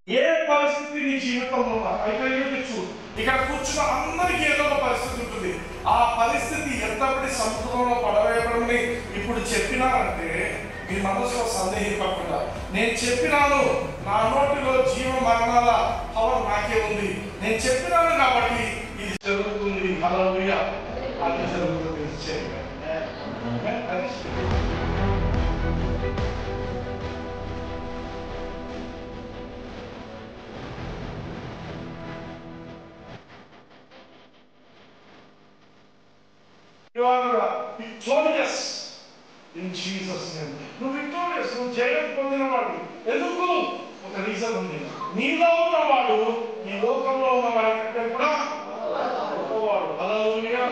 ఏ పరిస్థితి నీ జీవితంలో అయితే చూడు, ఇక్కడ కూర్చున్న అందరికీ ఏదో ఒక పరిస్థితి ఉంటుంది. ఆ పరిస్థితి ఎంతటి సముద్రంలో పడవేయబడి ఇప్పుడు చెప్పినారంటే మీ మనసులో సందేహించకుండా, నేను చెప్పినాను, నా నోటిలో జీవ మరణాల పవర్ నాకే ఉంది, నేను చెప్పినాను కాబట్టి ఇది జరుగుతుంది. హల్లెలూయా, అది జరుగుతుంది. You are victorious in Jesus' name. నువ్వు victorious, నువ్వు జయం పొందినవాడు. ఎందుకు? ఒక రీజన్ ఉంది. నీలో ఉన్నవాడు ఈ లోకంలో ఉన్నవాడు కూడా గొప్పవాడు. హల్లెలూయా.